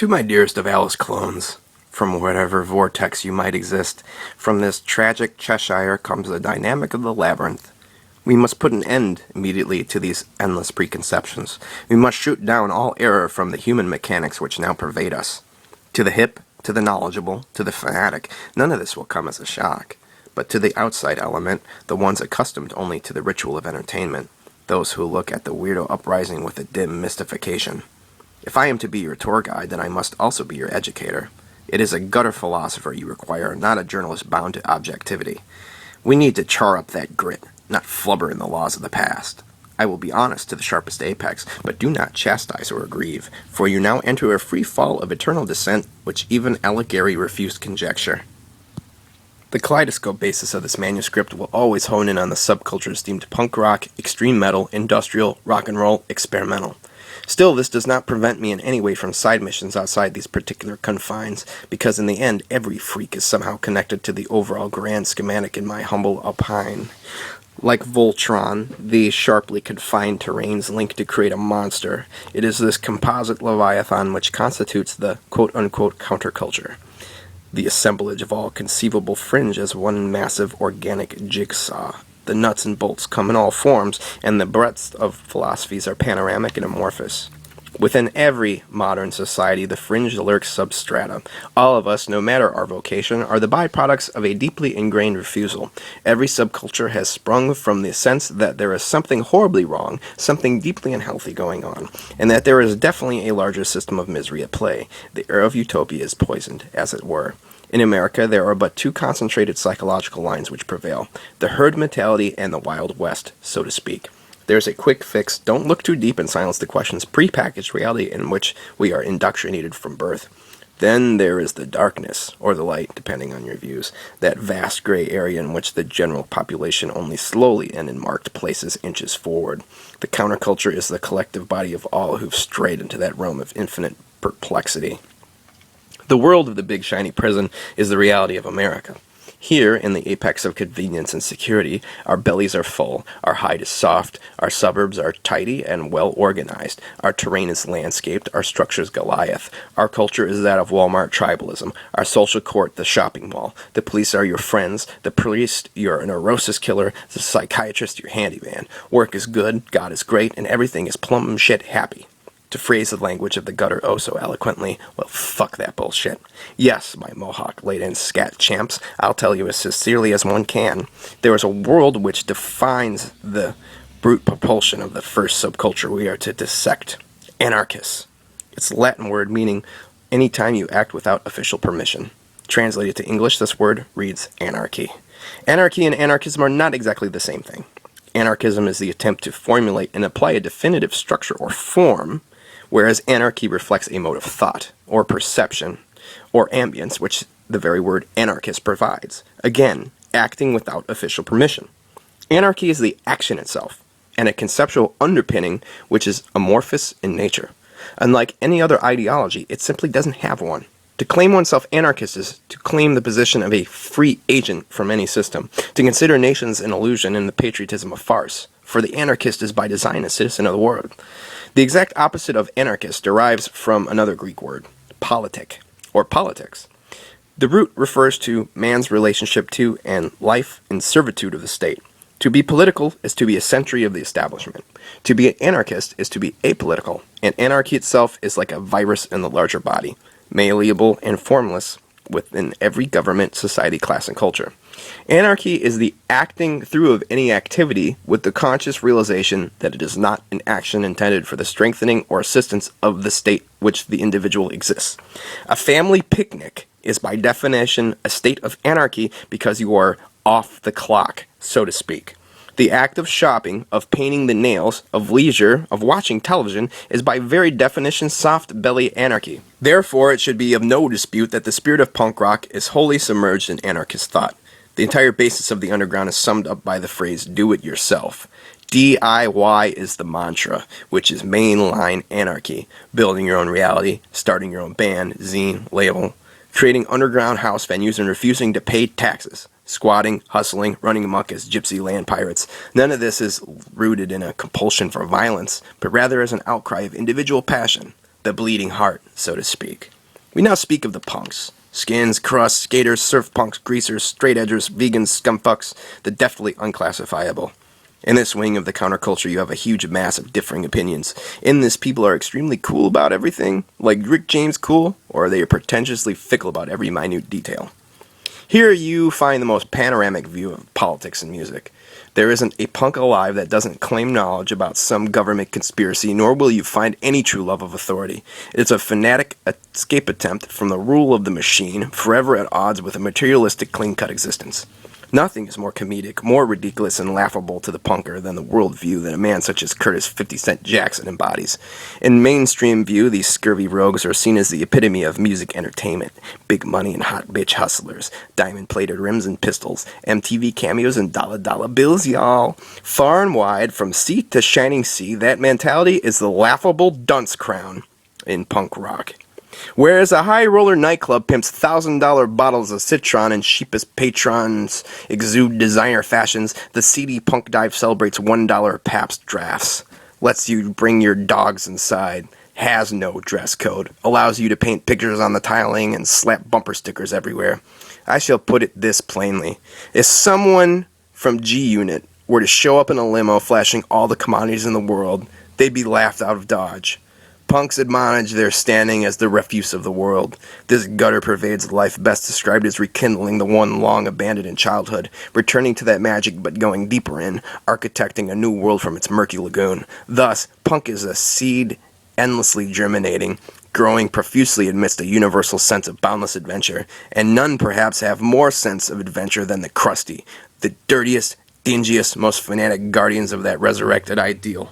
To my dearest of Alice clones, from whatever vortex you might exist, from this tragic Cheshire comes the dynamic of the labyrinth. We must put an end immediately to these endless preconceptions. We must shoot down all error from the human mechanics which now pervade us. To the hip, to the knowledgeable, to the fanatic, none of this will come as a shock. But to the outside element, the ones accustomed only to the ritual of entertainment, those who look at the weirdo uprising with a dim mystification. If I am to be your tour guide, then I must also be your educator. It is a gutter philosopher you require, not a journalist bound to objectivity. We need to char up that grit, not flubber in the laws of the past. I will be honest to the sharpest apex, but do not chastise or aggrieve, for you now enter a free fall of eternal descent, which even Alighieri refused conjecture. The kaleidoscope basis of this manuscript will always hone in on the subcultures deemed punk rock, extreme metal, industrial, rock and roll, experimental. Still, this does not prevent me in any way from side missions outside these particular confines, because in the end, every freak is somehow connected to the overall grand schematic in my humble opine. Like Voltron, these sharply confined terrains link to create a monster. It is this composite leviathan which constitutes the quote-unquote counterculture. The assemblage of all conceivable fringe as one massive organic jigsaw. The nuts and bolts come in all forms, and the breadths of philosophies are panoramic and amorphous. Within every modern society, the fringe lurks substrata. All of us, no matter our vocation, are the byproducts of a deeply ingrained refusal. Every subculture has sprung from the sense that there is something horribly wrong, something deeply unhealthy going on, and that there is definitely a larger system of misery at play. The air of utopia is poisoned, as it were. In America, there are but two concentrated psychological lines which prevail, the herd mentality and the Wild West, so to speak. There's a quick fix, don't look too deep and silence the question's prepackaged reality in which we are indoctrinated from birth. Then there is the darkness, or the light, depending on your views, that vast gray area in which the general population only slowly and in marked places inches forward. The counterculture is the collective body of all who've strayed into that realm of infinite perplexity. The world of the big shiny prison is the reality of America. Here, in the apex of convenience and security, our bellies are full, our hide is soft, our suburbs are tidy and well organized, our terrain is landscaped, our structures Goliath, our culture is that of Walmart tribalism, our social court the shopping mall, the police are your friends, the priest your neurosis killer, the psychiatrist your handyman, work is good, God is great, and everything is plumb shit happy. To phrase the language of the gutter oh so eloquently, well, fuck that bullshit. Yes, my Mohawk laid-in scat champs, I'll tell you as sincerely as one can. There is a world which defines the brute propulsion of the first subculture we are to dissect. Anarchus. It's a Latin word meaning any time you act without official permission. Translated to English, this word reads anarchy. Anarchy and anarchism are not exactly the same thing. Anarchism is the attempt to formulate and apply a definitive structure or form, whereas anarchy reflects a mode of thought, or perception, or ambience, which the very word anarchist provides. Again, acting without official permission. Anarchy is the action itself, and a conceptual underpinning which is amorphous in nature. Unlike any other ideology, it simply doesn't have one. To claim oneself anarchist is to claim the position of a free agent from any system, to consider nations an illusion and the patriotism a farce, for the anarchist is by design a citizen of the world. The exact opposite of anarchist derives from another Greek word, politic, or politics. The root refers to man's relationship to and life in servitude of the state. To be political is to be a sentry of the establishment. To be an anarchist is to be apolitical, and anarchy itself is like a virus in the larger body, malleable and formless within every government, society, class, and culture. Anarchy is the acting through of any activity with the conscious realization that it is not an action intended for the strengthening or assistance of the state which the individual exists. A family picnic is by definition a state of anarchy because you are off the clock, so to speak. The act of shopping, of painting the nails, of leisure, of watching television, is by very definition soft belly anarchy. Therefore, it should be of no dispute that the spirit of punk rock is wholly submerged in anarchist thought. The entire basis of the underground is summed up by the phrase, do it yourself. DIY is the mantra, which is mainline anarchy, building your own reality, starting your own band, zine, label, creating underground house venues and refusing to pay taxes. Squatting, hustling, running amok as gypsy land pirates. None of this is rooted in a compulsion for violence, but rather as an outcry of individual passion. the bleeding heart, so to speak. We now speak of the punks. Skins, crusts, skaters, surf punks, greasers, straight edgers, vegans, scumfucks, the deftly unclassifiable. In this wing of the counterculture, you have a huge mass of differing opinions. In this, people are extremely cool about everything, like Rick James cool, or they are pretentiously fickle about every minute detail. Here you find the most panoramic view of politics and music. There isn't a punk alive that doesn't claim knowledge about some government conspiracy, nor will you find any true love of authority. It's a fanatic escape attempt from the rule of the machine, forever at odds with a materialistic clean-cut existence. Nothing is more comedic, more ridiculous and laughable to the punker than the worldview that a man such as Curtis 50 Cent Jackson embodies. In mainstream view, these scurvy rogues are seen as the epitome of music entertainment. Big money and hot bitch hustlers, diamond-plated rims and pistols, MTV cameos and dollar bills, y'all. Far and wide, from sea to shining sea, that mentality is the laughable dunce crown in punk rock. Whereas a high roller nightclub pimps $1,000 bottles of Citron and sheepish patrons exude designer fashions, the seedy punk dive celebrates $1 Pabst drafts, lets you bring your dogs inside, has no dress code, allows you to paint pictures on the tiling and slap bumper stickers everywhere. I shall put it this plainly. If someone from G Unit were to show up in a limo flashing all the commodities in the world, they'd be laughed out of Dodge. Punks admonish their standing as the refuse of the world. This gutter pervades life, best described as rekindling the one long abandoned in childhood, returning to that magic but going deeper in, architecting a new world from its murky lagoon. Thus, punk is a seed endlessly germinating, growing profusely amidst a universal sense of boundless adventure, and none perhaps have more sense of adventure than the crusty, the dirtiest, dingiest, most fanatic guardians of that resurrected ideal.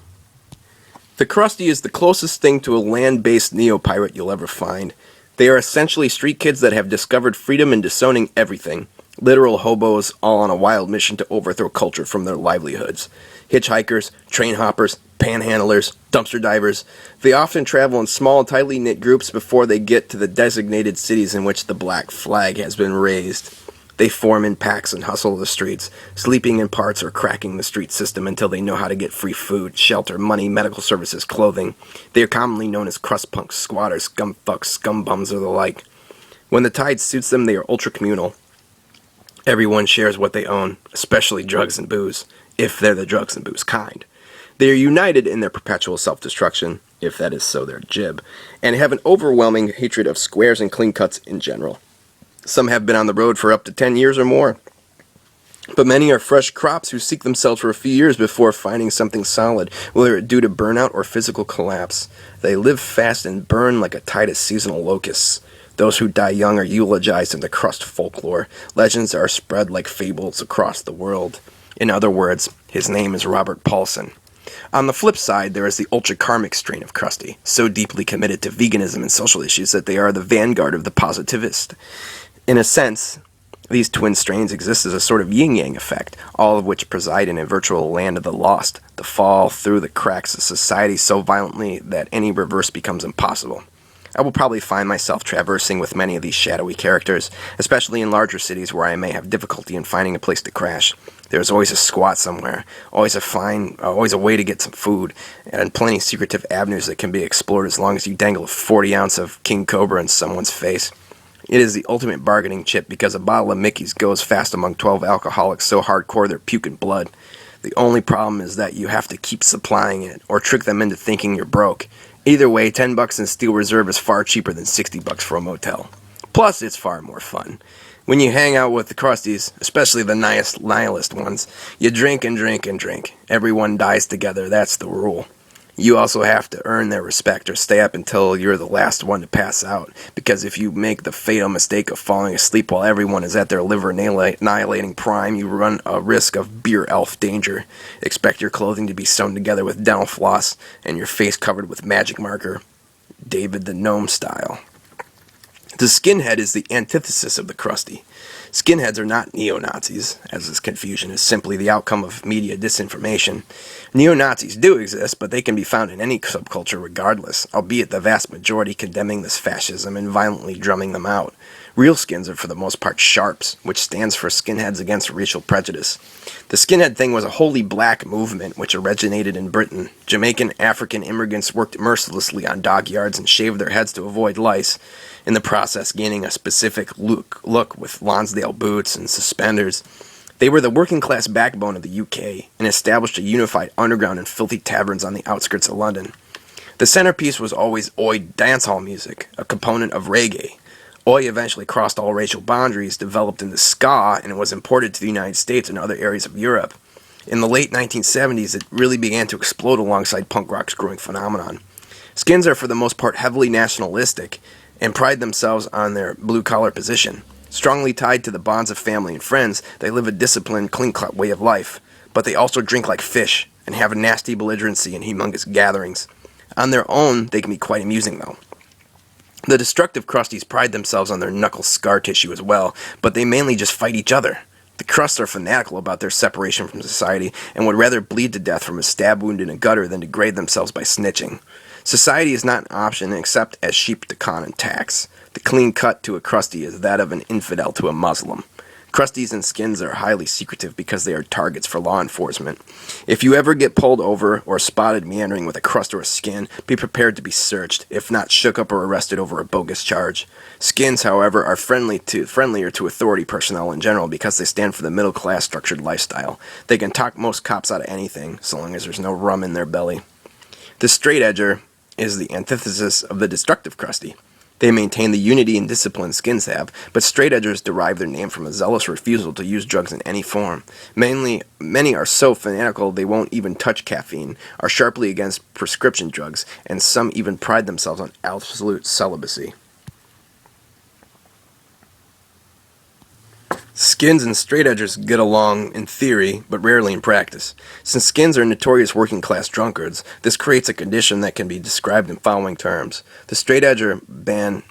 The crusty is the closest thing to a land-based neo-pirate you'll ever find. They are essentially street kids that have discovered freedom in disowning everything. Literal hobos, all on a wild mission to overthrow culture from their livelihoods. Hitchhikers, train hoppers, panhandlers, dumpster divers. They often travel in small, tightly knit groups before they get to the designated cities in which the black flag has been raised. They form in packs and hustle the streets, sleeping in parts or cracking the street system until they know how to get free food, shelter, money, medical services, clothing. They are commonly known as crust punks, squatters, scumfucks, scumbums, or the like. When the tide suits them, they are ultra-communal. Everyone shares what they own, especially drugs and booze, if they're the drugs and booze kind. They are united in their perpetual self-destruction, if that is so their jib, and have an overwhelming hatred of squares and clean cuts in general. Some have been on the road for up to 10 years or more. But many are fresh crops who seek themselves for a few years before finding something solid, whether due to burnout or physical collapse. They live fast and burn like a tide of seasonal locusts. Those who die young are eulogized in the crust folklore. Legends are spread like fables across the world. In other words, his name is Robert Paulson. On the flip side, there is the ultra-karmic strain of crusty, so deeply committed to veganism and social issues that they are the vanguard of the positivist. In a sense, these twin strains exist as a sort of yin-yang effect, all of which preside in a virtual land of the lost, the fall through the cracks of society so violently that any reverse becomes impossible. I will probably find myself traversing with many of these shadowy characters, especially in larger cities where I may have difficulty in finding a place to crash. There's always a squat somewhere, always a way to get some food, and plenty secretive avenues that can be explored as long as you dangle a 40 ounce of King Cobra in someone's face. It is the ultimate bargaining chip because a bottle of Mickey's goes fast among 12 alcoholics so hardcore they're puking blood. The only problem is that you have to keep supplying it, or trick them into thinking you're broke. Either way, $10 in Steel Reserve is far cheaper than $60 for a motel. Plus, it's far more fun. When you hang out with the crusties, especially the nihilist ones, you drink and drink and drink. Everyone dies together, that's the rule. You also have to earn their respect or stay up until you're the last one to pass out, because if you make the fatal mistake of falling asleep while everyone is at their liver annihilating prime, you run a risk of beer elf danger. Expect your clothing to be sewn together with dental floss and your face covered with magic marker, David the Gnome style. The skinhead is the antithesis of the crusty. Skinheads are not neo-Nazis, as this confusion is simply the outcome of media disinformation. Neo-Nazis do exist, but they can be found in any subculture regardless, albeit the vast majority condemning this fascism and violently drumming them out. Real skins are for the most part sharps, which stands for Skinheads Against Racial Prejudice. The skinhead thing was a wholly black movement which originated in Britain. Jamaican African immigrants worked mercilessly on dockyards and shaved their heads to avoid lice, in the process gaining a specific look with Lonsdale boots and suspenders. They were the working class backbone of the UK and established a unified underground and filthy taverns on the outskirts of London. The centerpiece was always Oi dancehall music, a component of reggae. Oi eventually crossed all racial boundaries, developed into ska, and was imported to the United States and other areas of Europe. In the late 1970s, it really began to explode alongside punk rock's growing phenomenon. Skins are for the most part heavily nationalistic and pride themselves on their blue-collar position. Strongly tied to the bonds of family and friends, they live a disciplined, clean-cut way of life. But they also drink like fish and have a nasty belligerency in humongous gatherings. On their own, they can be quite amusing, though. The destructive crusties pride themselves on their knuckle scar tissue as well, but they mainly just fight each other. The crusts are fanatical about their separation from society and would rather bleed to death from a stab wound in a gutter than degrade themselves by snitching. Society is not an option except as sheep to con and tax. The clean cut to a crusty is that of an infidel to a Muslim. Crusties and skins are highly secretive because they are targets for law enforcement. If you ever get pulled over or spotted meandering with a crust or a skin, be prepared to be searched, if not shook up or arrested over a bogus charge. Skins, however, are friendlier to authority personnel in general because they stand for the middle-class structured lifestyle. They can talk most cops out of anything, so long as there's no rum in their belly. The straight edger is the antithesis of the destructive crusty. They maintain the unity and discipline skins have, but straight edgers derive their name from a zealous refusal to use drugs in any form. Many are so fanatical they won't even touch caffeine, are sharply against prescription drugs, and some even pride themselves on absolute celibacy. Skins and straight edgers get along in theory, but rarely in practice. Since skins are notorious working-class drunkards, this creates a condition that can be described in following terms. The straight edger band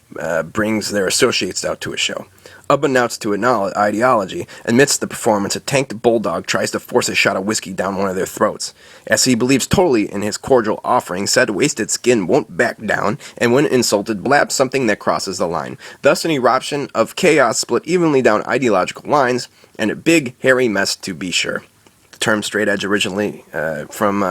brings their associates out to a show. Unbeknownst to ideology, amidst the performance, a tanked bulldog tries to force a shot of whiskey down one of their throats. As he believes totally in his cordial offering, said wasted skin won't back down, and when insulted, blabs something that crosses the line. Thus an eruption of chaos split evenly down ideological lines, and a big, hairy mess to be sure. The term straight edge originally from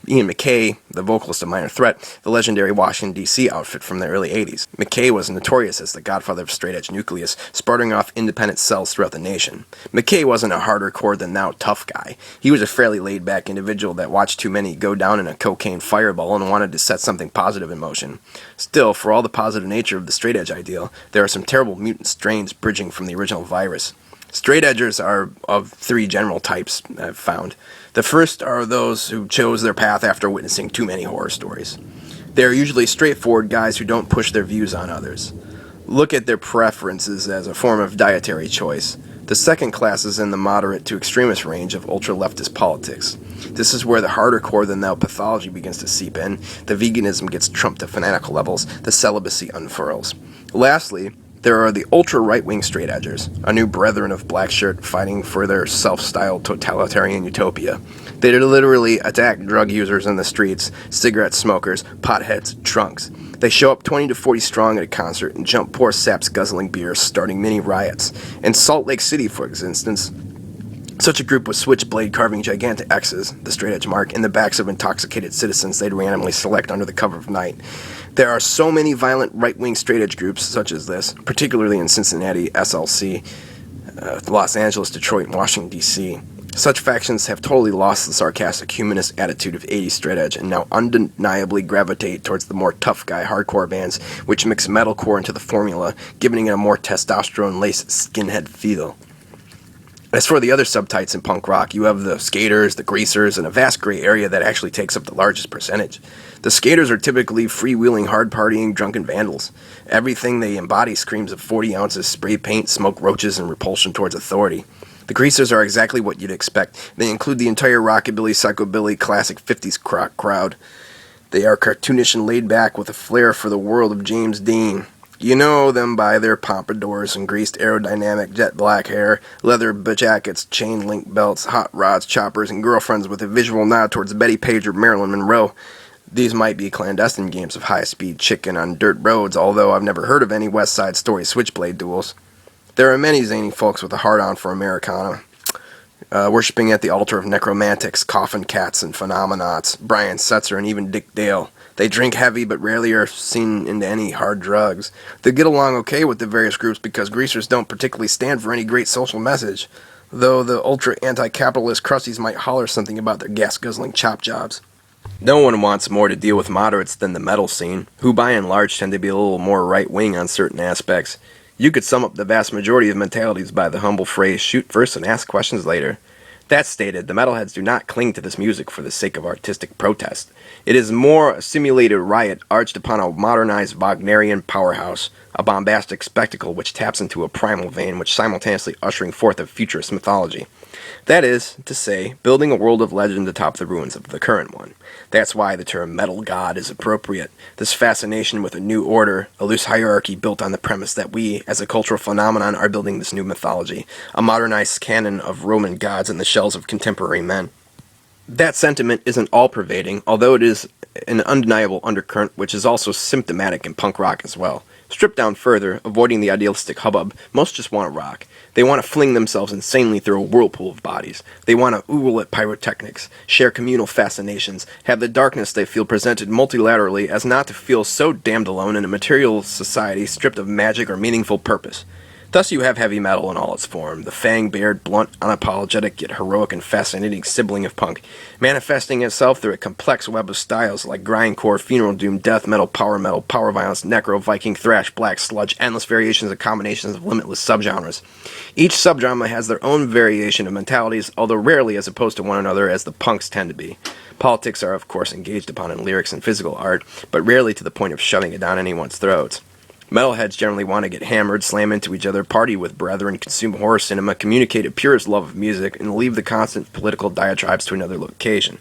Ian MacKaye, the vocalist of Minor Threat, the legendary Washington, D.C. outfit from the early 80s. MacKaye was notorious as the godfather of straight edge nucleus, sparking off independent cells throughout the nation. MacKaye wasn't a harder core than thou tough guy. He was a fairly laid-back individual that watched too many go down in a cocaine fireball and wanted to set something positive in motion. Still, for all the positive nature of the straight edge ideal, there are some terrible mutant strains bridging from the original virus. Straight edgers are of three general types, I've found. The first are those who chose their path after witnessing too many horror stories. They are usually straightforward guys who don't push their views on others. Look at their preferences as a form of dietary choice. The second class is in the moderate to extremist range of ultra-leftist politics. This is where the harder core than thou pathology begins to seep in, the veganism gets trumped to fanatical levels, the celibacy unfurls. Lastly, there are the ultra-right-wing straight edgers, a new brethren of black shirt fighting for their self-styled totalitarian utopia. They literally attack drug users in the streets, cigarette smokers, potheads, drunks. They show up 20 to 40 strong at a concert and jump poor saps guzzling beers, starting mini riots. In Salt Lake City, for instance, such a group was switchblade carving gigantic X's, the straight edge mark, in the backs of intoxicated citizens they'd randomly select under the cover of night. There are so many violent right-wing straight-edge groups such as this, particularly in Cincinnati, SLC, Los Angeles, Detroit, and Washington, D.C. Such factions have totally lost the sarcastic humanist attitude of 80s straight-edge and now undeniably gravitate towards the more tough guy hardcore bands, which mix metalcore into the formula, giving it a more testosterone-laced skinhead feel. As for the other subtypes in punk rock, you have the skaters, the greasers, and a vast gray area that actually takes up the largest percentage. The skaters are typically freewheeling, hard-partying, drunken vandals. Everything they embody screams of 40 ounces spray paint, smoke roaches, and repulsion towards authority. The greasers are exactly what you'd expect. They include the entire rockabilly, psychobilly, classic 50s crowd. They are cartoonish and laid back with a flair for the world of James Dean. You know them by their pompadours and greased aerodynamic jet black hair, leather jackets, chain link belts, hot rods, choppers, and girlfriends with a visual nod towards Betty Page or Marilyn Monroe. These might be clandestine games of high-speed chicken on dirt roads, although I've never heard of any West Side Story switchblade duels. There are many zany folks with a hard-on for Americana, worshipping at the altar of necromantics, coffin cats, and phenomenauts, Brian Setzer, and even Dick Dale. They drink heavy, but rarely are seen into any hard drugs. They get along okay with the various groups because greasers don't particularly stand for any great social message, though the ultra-anti-capitalist crusties might holler something about their gas-guzzling chop jobs. No one wants more to deal with moderates than the metal scene, who by and large tend to be a little more right-wing on certain aspects. You could sum up the vast majority of mentalities by the humble phrase, shoot first and ask questions later. That stated, the metalheads do not cling to this music for the sake of artistic protest. It is more a simulated riot arched upon a modernized Wagnerian powerhouse, a bombastic spectacle which taps into a primal vein which simultaneously ushering forth a futurist mythology. That is, to say, building a world of legend atop the ruins of the current one. That's why the term metal god is appropriate. This fascination with a new order, a loose hierarchy built on the premise that we, as a cultural phenomenon, are building this new mythology, a modernized canon of Roman gods in the shells of contemporary men. That sentiment isn't all-pervading, although it is an undeniable undercurrent which is also symptomatic in punk rock as well. Stripped down further, avoiding the idealistic hubbub, most just want to rock. They want to fling themselves insanely through a whirlpool of bodies. They want to oogle at pyrotechnics, share communal fascinations, have the darkness they feel presented multilaterally as not to feel so damned alone in a material society stripped of magic or meaningful purpose. Thus you have heavy metal in all its form, the fang-bared, blunt, unapologetic, yet heroic and fascinating sibling of punk, manifesting itself through a complex web of styles like grindcore, funeral doom, death metal, power violence, necro, Viking, thrash, black sludge, endless variations and combinations of limitless subgenres. Each subgenre has their own variation of mentalities, although rarely as opposed to one another as the punks tend to be. Politics are of course engaged upon in lyrics and physical art, but rarely to the point of shoving it down anyone's throats. Metalheads generally want to get hammered, slam into each other, party with brethren, consume horror cinema, communicate a purest love of music, and leave the constant political diatribes to another location.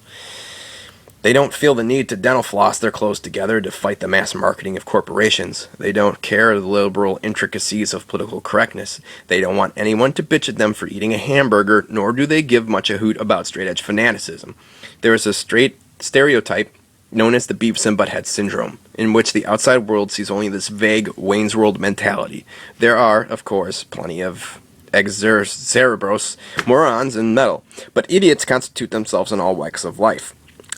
They don't feel the need to dental floss their clothes together to fight the mass marketing of corporations. They don't care the liberal intricacies of political correctness. They don't want anyone to bitch at them for eating a hamburger, nor do they give much a hoot about straight-edge fanaticism. There is a straight stereotype known as the Beavis and Butthead syndrome, in which the outside world sees only this vague Wayne's World mentality. There are, of course, plenty of cerebros, morons in metal, but idiots constitute themselves in all walks of life.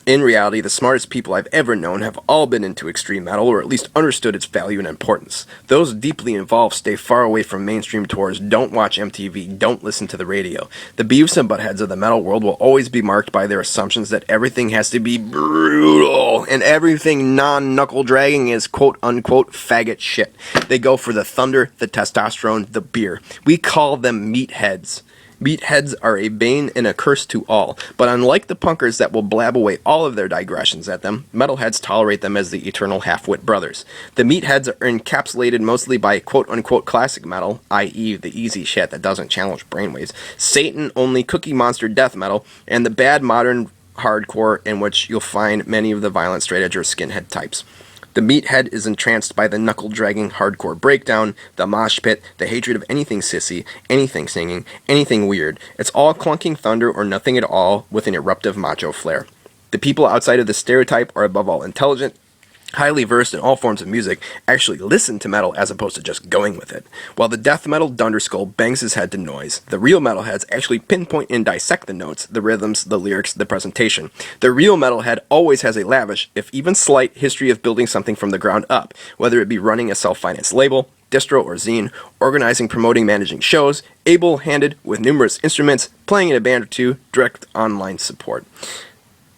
In reality, the smartest people I've ever known have all been into extreme metal, or at least understood its value and importance. Those deeply involved stay far away from mainstream tours, don't watch MTV, don't listen to the radio. The Beavis and Buttheads of the metal world will always be marked by their assumptions that everything has to be brutal, and everything non-knuckle dragging is quote-unquote faggot shit. They go for the thunder, the testosterone, the beer. We call them meatheads. Meatheads are a bane and a curse to all, but unlike the punkers that will blab away all of their digressions at them, metalheads tolerate them as the eternal half-wit brothers. The meatheads are encapsulated mostly by quote-unquote classic metal, i.e. the easy shit that doesn't challenge brainwaves, Satan-only Cookie Monster death metal, and the bad modern hardcore in which you'll find many of the violent straight-edge or skinhead types. The meathead is entranced by the knuckle-dragging hardcore breakdown, the mosh pit, the hatred of anything sissy, anything singing, anything weird. It's all clunking thunder or nothing at all with an eruptive macho flair. The people outside of the stereotype are above all intelligent, highly versed in all forms of music, actually listen to metal as opposed to just going with it. While the death metal dunderskull bangs his head to noise, the real metalheads actually pinpoint and dissect the notes, the rhythms, the lyrics, the presentation. The real metalhead always has a lavish, if even slight, history of building something from the ground up, whether it be running a self-financed label, distro or zine, organizing, promoting, managing shows, able-handed with numerous instruments, playing in a band or two, direct online support.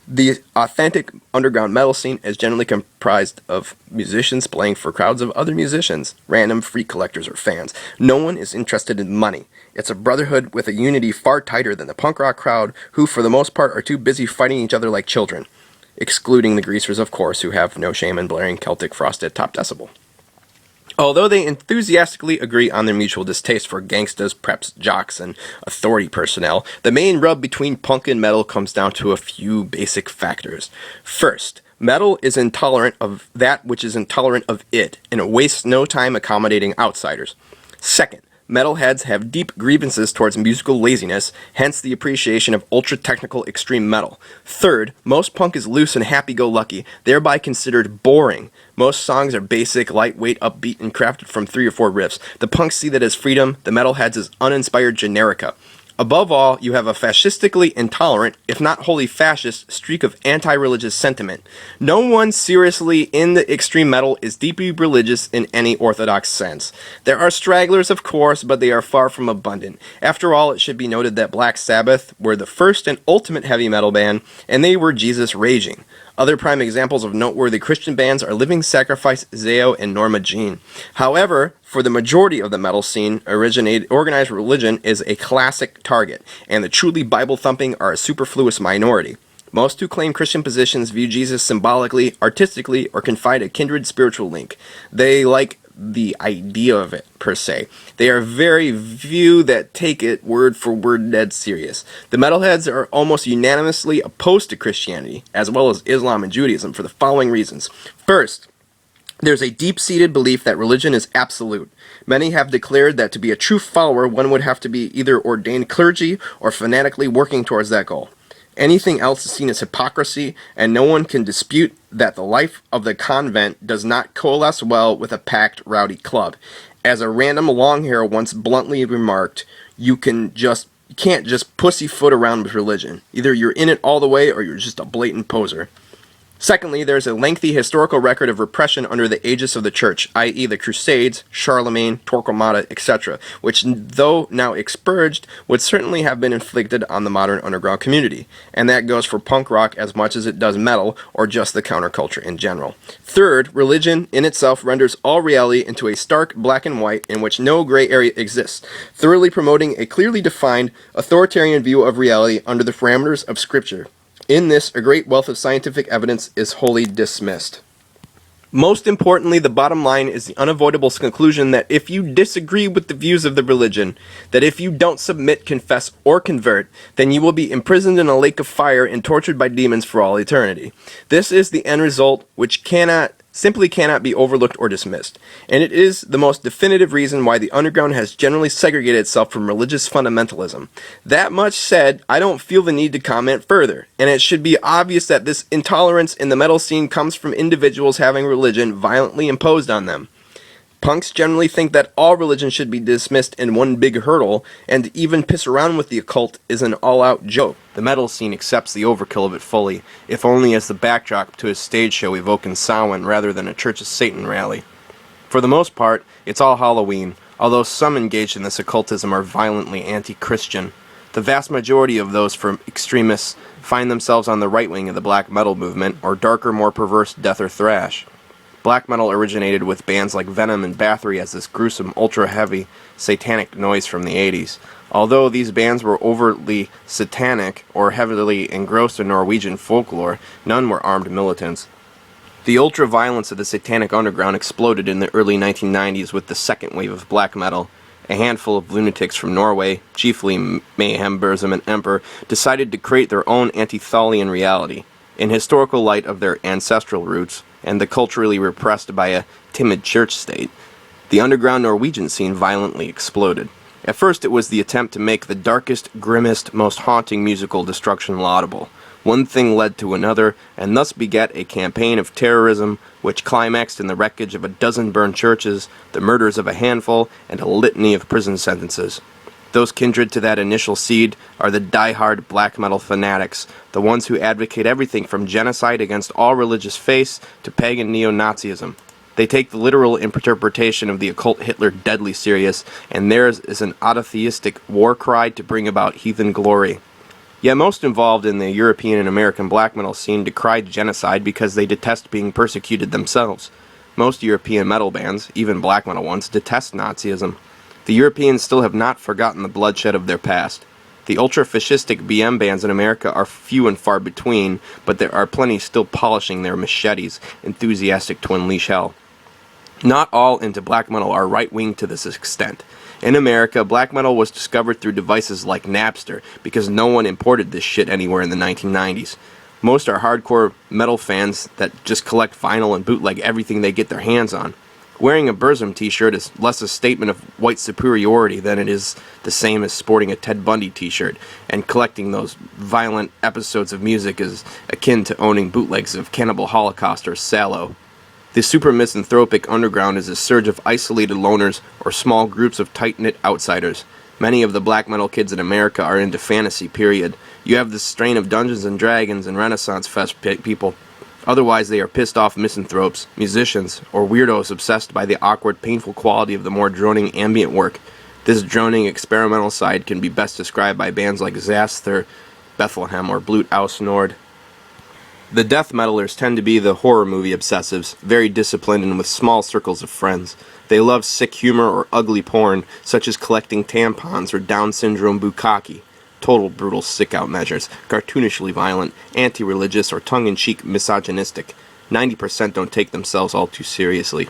The authentic underground metal scene is generally comprised of musicians playing for crowds of other musicians, random freak collectors or fans. No one is interested in money. It's a brotherhood with a unity far tighter than the punk rock crowd, who for the most part are too busy fighting each other like children. Excluding the greasers, of course, who have no shame in blaring Celtic frosted top decibel. Although they enthusiastically agree on their mutual distaste for gangstas, preps, jocks, and authority personnel, the main rub between punk and metal comes down to a few basic factors. First, Metal is intolerant of that which is intolerant of it, and it wastes no time accommodating outsiders. Second, metalheads have deep grievances towards musical laziness, hence the appreciation of ultra-technical extreme metal. Third, most punk is loose and happy-go-lucky, thereby considered boring. Most songs are basic, lightweight, upbeat, and crafted from 3 or 4 riffs. The punks see that as freedom, the metalheads as uninspired generica. Above all, you have a fascistically intolerant, if not wholly fascist, streak of anti-religious sentiment. No one seriously in the extreme metal is deeply religious in any orthodox sense. There are stragglers, of course, but they are far from abundant. After all, it should be noted that Black Sabbath were the first and ultimate heavy metal band, and they were Jesus raging. Other prime examples of noteworthy Christian bands are Living Sacrifice, Zao, and Norma Jean. However, for the majority of the metal scene, organized religion is a classic target, and the truly Bible-thumping are a superfluous minority. Most who claim Christian positions view Jesus symbolically, artistically, or confide a kindred spiritual link. They like the idea of it, per se. They are very few that take it word for word dead serious. The metalheads are almost unanimously opposed to Christianity, as well as Islam and Judaism, for the following reasons. First, there's a deep-seated belief that religion is absolute. Many have declared that to be a true follower, one would have to be either ordained clergy or fanatically working towards that goal. Anything else is seen as hypocrisy, and no one can dispute that the life of the convent does not coalesce well with a packed, rowdy club. As a random longhair once bluntly remarked, you can't just pussyfoot around with religion. Either you're in it all the way, or you're just a blatant poser. Secondly, there is a lengthy historical record of repression under the aegis of the Church, i.e. the Crusades, Charlemagne, Torquemada, etc., which, though now expurged, would certainly have been inflicted on the modern underground community. And that goes for punk rock as much as it does metal, or just the counterculture in general. Third, religion in itself renders all reality into a stark black and white in which no gray area exists, thoroughly promoting a clearly defined, authoritarian view of reality under the parameters of Scripture. In this, a great wealth of scientific evidence is wholly dismissed. Most importantly, the bottom line is the unavoidable conclusion that if you disagree with the views of the religion, that if you don't submit, confess, or convert, then you will be imprisoned in a lake of fire and tortured by demons for all eternity. This is the end result, which simply cannot be overlooked or dismissed, and it is the most definitive reason why the underground has generally segregated itself from religious fundamentalism. That much said, I don't feel the need to comment further, and it should be obvious that this intolerance in the metal scene comes from individuals having religion violently imposed on them. Punks generally think that all religion should be dismissed in one big hurdle, and to even piss around with the occult is an all-out joke. The metal scene accepts the overkill of it fully, if only as the backdrop to a stage show evoking Samhain rather than a Church of Satan rally. For the most part, it's all Halloween, although some engaged in this occultism are violently anti-Christian. The vast majority of those extremists find themselves on the right wing of the black metal movement, or darker, more perverse death or thrash. Black metal originated with bands like Venom and Bathory as this gruesome, ultra-heavy, satanic noise from the 80s. Although these bands were overtly satanic or heavily engrossed in Norwegian folklore, none were armed militants. The ultra-violence of the satanic underground exploded in the early 1990s with the second wave of black metal. A handful of lunatics from Norway, chiefly Mayhem, Burzum, and Emperor, decided to create their own anti-Thalian reality, in historical light of their ancestral roots, and the culturally repressed by a timid church state. The underground Norwegian scene violently exploded. At first it was the attempt to make the darkest, grimmest, most haunting musical destruction laudable. One thing led to another, and thus begat a campaign of terrorism which climaxed in the wreckage of a dozen burned churches, the murders of a handful, and a litany of prison sentences. Those kindred to that initial seed are the die-hard black metal fanatics, the ones who advocate everything from genocide against all religious faiths to pagan neo-Nazism. They take the literal interpretation of the occult Hitler deadly serious, and theirs is an atheistic war cry to bring about heathen glory. Yet most involved in the European and American black metal scene decry genocide because they detest being persecuted themselves. Most European metal bands, even black metal ones, detest Nazism. The Europeans still have not forgotten the bloodshed of their past. The ultra-fascistic BM bands in America are few and far between, but there are plenty still polishing their machetes, enthusiastic to unleash hell. Not all into black metal are right-wing to this extent. In America, black metal was discovered through devices like Napster, because no one imported this shit anywhere in the 1990s. Most are hardcore metal fans that just collect vinyl and bootleg everything they get their hands on. Wearing a Burzum t-shirt is less a statement of white superiority than it is the same as sporting a Ted Bundy t-shirt, and collecting those violent episodes of music is akin to owning bootlegs of Cannibal Holocaust or Sallow. The super misanthropic underground is a surge of isolated loners or small groups of tight-knit outsiders. Many of the black metal kids in America are into fantasy, period. You have this strain of Dungeons and Dragons and Renaissance Fest people. Otherwise, they are pissed off misanthropes, musicians, or weirdos obsessed by the awkward, painful quality of the more droning ambient work. This droning experimental side can be best described by bands like Xasthur, Bethlehem, or Blut aus Nord. The death metalers tend to be the horror movie obsessives, very disciplined and with small circles of friends. They love sick humor or ugly porn, such as collecting tampons or Down syndrome bukkake. Total brutal sick-out measures, cartoonishly violent, anti-religious, or tongue-in-cheek misogynistic. 90% don't take themselves all too seriously.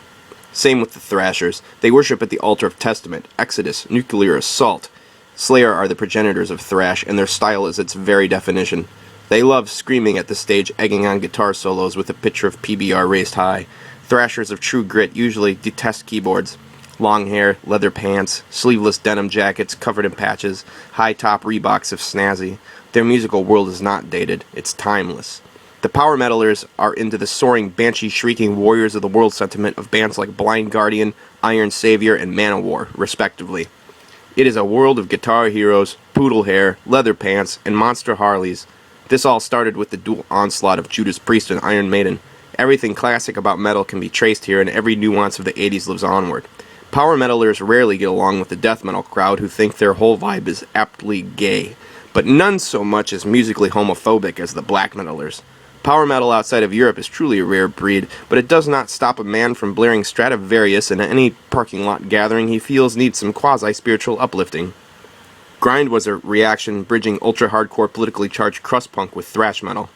Same with the thrashers. They worship at the altar of Testament, Exodus, nuclear assault. Slayer are the progenitors of thrash, and their style is its very definition. They love screaming at the stage, egging on guitar solos with a picture of PBR raised high. Thrashers of true grit usually detest keyboards. Long hair, leather pants, sleeveless denim jackets covered in patches, high-top Reeboks if snazzy. Their musical world is not dated, it's timeless. The power metalers are into the soaring, banshee-shrieking warriors of the world sentiment of bands like Blind Guardian, Iron Savior, and Manowar, respectively. It is a world of guitar heroes, poodle hair, leather pants, and monster Harleys. This all started with the dual onslaught of Judas Priest and Iron Maiden. Everything classic about metal can be traced here, and every nuance of the 80s lives onward. Power metalers rarely get along with the death metal crowd who think their whole vibe is aptly gay, but none so much as musically homophobic as the black metalers. Power metal outside of Europe is truly a rare breed, but it does not stop a man from blaring Stradivarius in any parking lot gathering he feels needs some quasi-spiritual uplifting. Grind was a reaction bridging ultra-hardcore politically charged crust punk with thrash metal.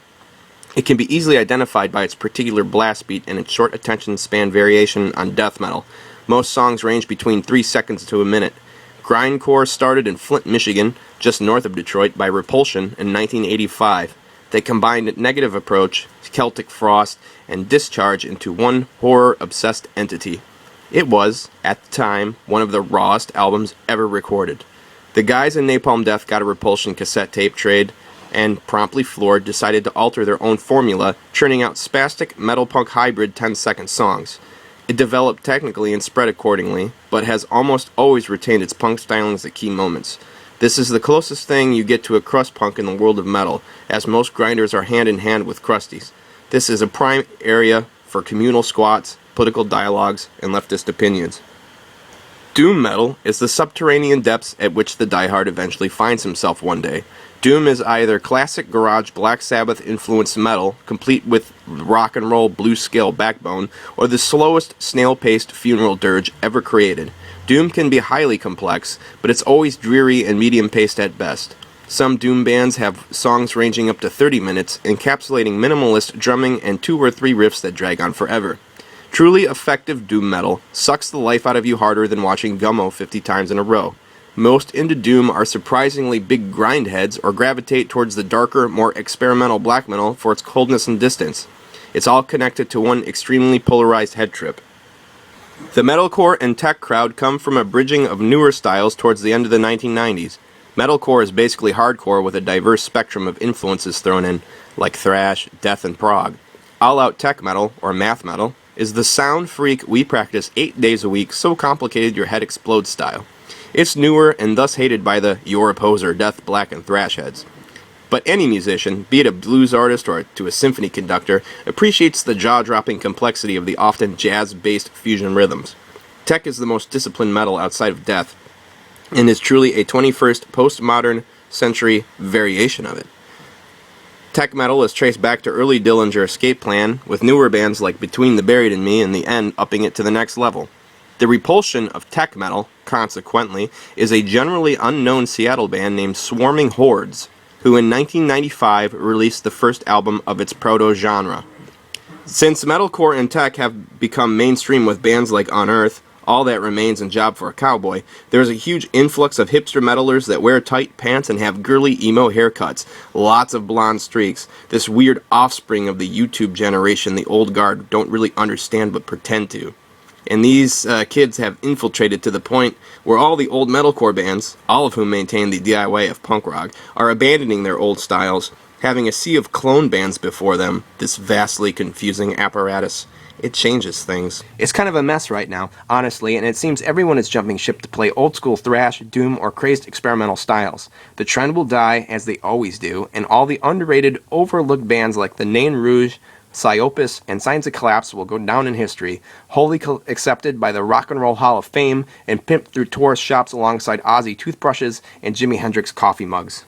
It can be easily identified by its particular blast beat and its short attention span variation on death metal. Most songs range between 3 seconds to a minute. Grindcore started in Flint, Michigan, just north of Detroit, by Repulsion in 1985. They combined negative approach, Celtic frost, and discharge into one horror-obsessed entity. It was, at the time, one of the rawest albums ever recorded. The guys in Napalm Death got a Repulsion cassette tape trade, and, promptly floored, decided to alter their own formula, churning out spastic metal-punk hybrid 10-second songs. It developed technically and spread accordingly, but has almost always retained its punk stylings at key moments. This is the closest thing you get to a crust punk in the world of metal, as most grinders are hand-in-hand with crusties. This is a prime area for communal squats, political dialogues, and leftist opinions. Doom metal is the subterranean depths at which the diehard eventually finds himself one day. Doom is either classic garage Black Sabbath influenced metal, complete with rock and roll blues scale backbone, or the slowest snail-paced funeral dirge ever created. Doom can be highly complex, but it's always dreary and medium-paced at best. Some Doom bands have songs ranging up to 30 minutes, encapsulating minimalist drumming and 2 or 3 riffs that drag on forever. Truly effective Doom metal sucks the life out of you harder than watching Gummo 50 times in a row. Most into Doom are surprisingly big grindheads or gravitate towards the darker, more experimental black metal for its coldness and distance. It's all connected to one extremely polarized head trip. The metalcore and tech crowd come from a bridging of newer styles towards the end of the 1990s. Metalcore is basically hardcore with a diverse spectrum of influences thrown in, like thrash, death, and prog. All-out tech metal, or math metal, is the sound freak we practice 8 days a week, so complicated your head explodes style. It's newer and thus hated by the "you're a poser" death, black, and thrash heads. But any musician, be it a blues artist or to a symphony conductor, appreciates the jaw-dropping complexity of the often jazz-based fusion rhythms. Tech is the most disciplined metal outside of death, and is truly a 21st postmodern century variation of it. Tech metal is traced back to early Dillinger Escape Plan, with newer bands like Between the Buried and Me and The End upping it to the next level. The repulsion of tech metal, consequently, is a generally unknown Seattle band named Swarming Hordes, who in 1995 released the first album of its proto-genre. Since metalcore and tech have become mainstream with bands like Unearth, all that remains in Job for a Cowboy, there's a huge influx of hipster metalers that wear tight pants and have girly emo haircuts, lots of blonde streaks, this weird offspring of the YouTube generation the old guard don't really understand but pretend to. And these kids have infiltrated to the point where all the old metalcore bands, all of whom maintain the DIY of punk rock, are abandoning their old styles, having a sea of clone bands before them, this vastly confusing apparatus. It changes things. It's kind of a mess right now, honestly, and it seems everyone is jumping ship to play old-school thrash, doom, or crazed experimental styles. The trend will die, as they always do, and all the underrated, overlooked bands like the Nain Rouge, Psyopus, and Signs of Collapse will go down in history, wholly accepted by the Rock and Roll Hall of Fame and pimped through tourist shops alongside Ozzy toothbrushes and Jimi Hendrix coffee mugs.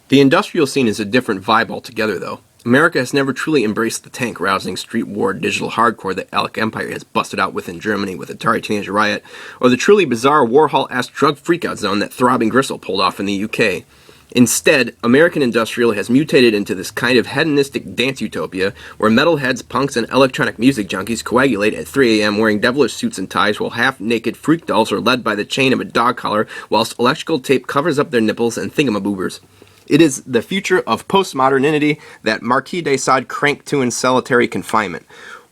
The industrial scene is a different vibe altogether, though. America has never truly embraced the tank-rousing street war digital hardcore that Alec Empire has busted out with in Germany with Atari Teenage Riot, or the truly bizarre Warhol-esque drug freakout zone that Throbbing Gristle pulled off in the UK. Instead, American industrial has mutated into this kind of hedonistic dance utopia where metalheads, punks, and electronic music junkies coagulate at 3 a.m. wearing devilish suits and ties while half-naked freak dolls are led by the chain of a dog collar whilst electrical tape covers up their nipples and thingamaboobers. It is the future of postmodernity that Marquis de Sade cranked to in solitary confinement.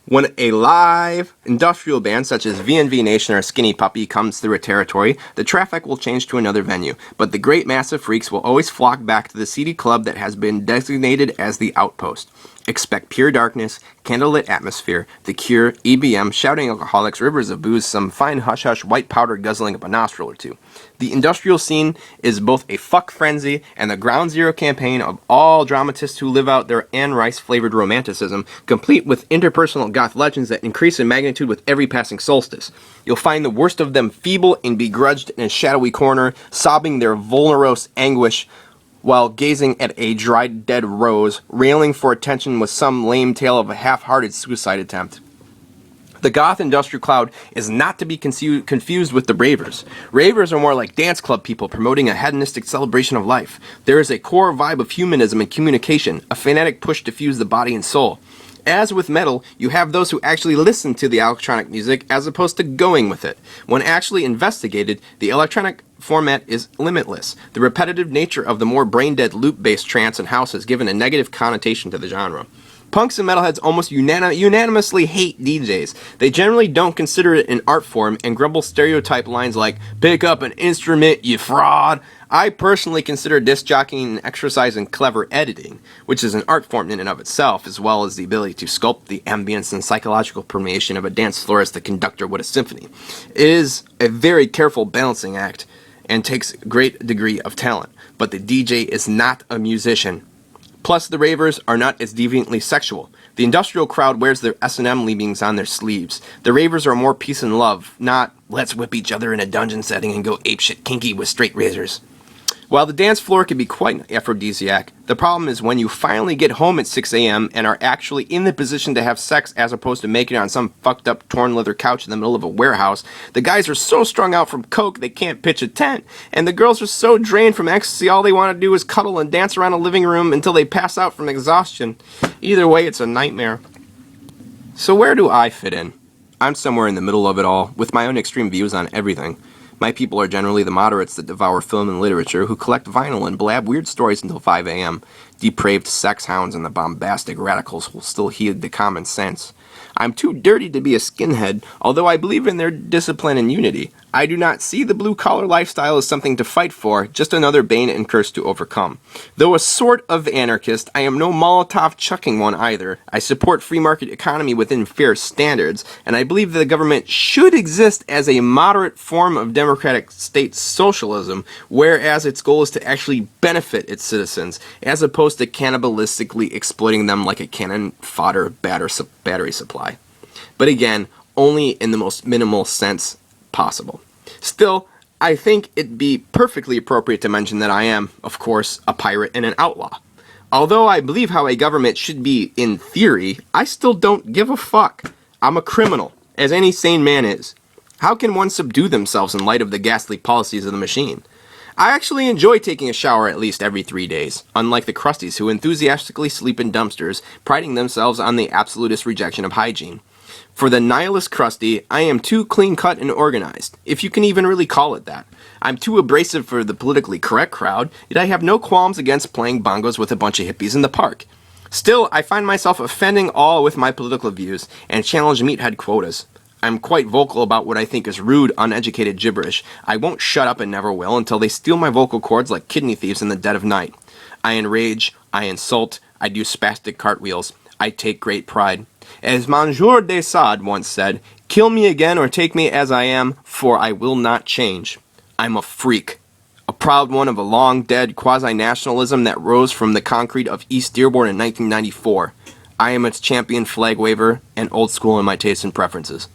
When a live industrial band such as VNV Nation or Skinny Puppy comes through a territory, the traffic will change to another venue, but the great mass of freaks will always flock back to the seedy club that has been designated as the outpost. Expect pure darkness, candlelit atmosphere, The Cure, EBM, shouting alcoholics, rivers of booze, some fine hush-hush white powder guzzling up a nostril or two. The industrial scene is both a fuck frenzy and the ground zero campaign of all dramatists who live out their Anne Rice-flavored romanticism, complete with interpersonal goth legends that increase in magnitude with every passing solstice. You'll find the worst of them feeble and begrudged in a shadowy corner, sobbing their vulnerose anguish, while gazing at a dried dead rose, railing for attention with some lame tale of a half-hearted suicide attempt. The goth industrial cloud is not to be confused with the ravers. Ravers are more like dance club people promoting a hedonistic celebration of life. There is a core vibe of humanism and communication, a fanatic push to fuse the body and soul. As with metal, you have those who actually listen to the electronic music as opposed to going with it. When actually investigated, the electronic format is limitless. The repetitive nature of the more brain-dead loop-based trance and house has given a negative connotation to the genre. Punks and metalheads almost unanimously hate DJs. They generally don't consider it an art form and grumble stereotype lines like, "Pick up an instrument, you fraud." I personally consider disc jockeying an exercise in clever editing, which is an art form in and of itself, as well as the ability to sculpt the ambience and psychological permeation of a dance floor as the conductor would a symphony. It is a very careful balancing act and takes a great degree of talent, but the DJ is not a musician. Plus, the ravers are not as deviantly sexual. The industrial crowd wears their S&M leavings on their sleeves. The ravers are more peace and love, not let's whip each other in a dungeon setting and go apeshit kinky with straight razors. While the dance floor can be quite aphrodisiac, the problem is when you finally get home at 6 a.m. and are actually in the position to have sex as opposed to making it on some fucked up torn leather couch in the middle of a warehouse. The guys are so strung out from coke they can't pitch a tent, and the girls are so drained from ecstasy all they want to do is cuddle and dance around a living room until they pass out from exhaustion. Either way, it's a nightmare. So where do I fit in? I'm somewhere in the middle of it all, with my own extreme views on everything. My people are generally the moderates that devour film and literature, who collect vinyl and blab weird stories until 5 a.m. Depraved sex hounds and the bombastic radicals will still heed the common sense. I'm too dirty to be a skinhead, although I believe in their discipline and unity. I do not see the blue-collar lifestyle as something to fight for, just another bane and curse to overcome. Though a sort of anarchist, I am no Molotov-chucking one either. I support free market economy within fair standards, and I believe that the government should exist as a moderate form of democratic state socialism, whereas its goal is to actually benefit its citizens, as opposed to cannibalistically exploiting them like a cannon fodder battery supply. But again, only in the most minimal sense possible. Still, I think it'd be perfectly appropriate to mention that I am, of course, a pirate and an outlaw. Although I believe how a government should be in theory, I still don't give a fuck. I'm a criminal, as any sane man is. How can one subdue themselves in light of the ghastly policies of the machine? I actually enjoy taking a shower at least every 3 days, unlike the crusties who enthusiastically sleep in dumpsters, priding themselves on the absolutist rejection of hygiene. For the nihilist crusty, I am too clean-cut and organized, if you can even really call it that. I'm too abrasive for the politically correct crowd, yet I have no qualms against playing bongos with a bunch of hippies in the park. Still, I find myself offending all with my political views, and challenge meathead quotas. I'm quite vocal about what I think is rude, uneducated gibberish. I won't shut up and never will until they steal my vocal cords like kidney thieves in the dead of night. I enrage, I insult, I do spastic cartwheels. I take great pride. As Monsieur de Sade once said, kill me again or take me as I am, for I will not change. I'm a freak. A proud one of a long-dead quasi-nationalism that rose from the concrete of East Dearborn in 1994. I am its champion flag waver and old school in my tastes and preferences.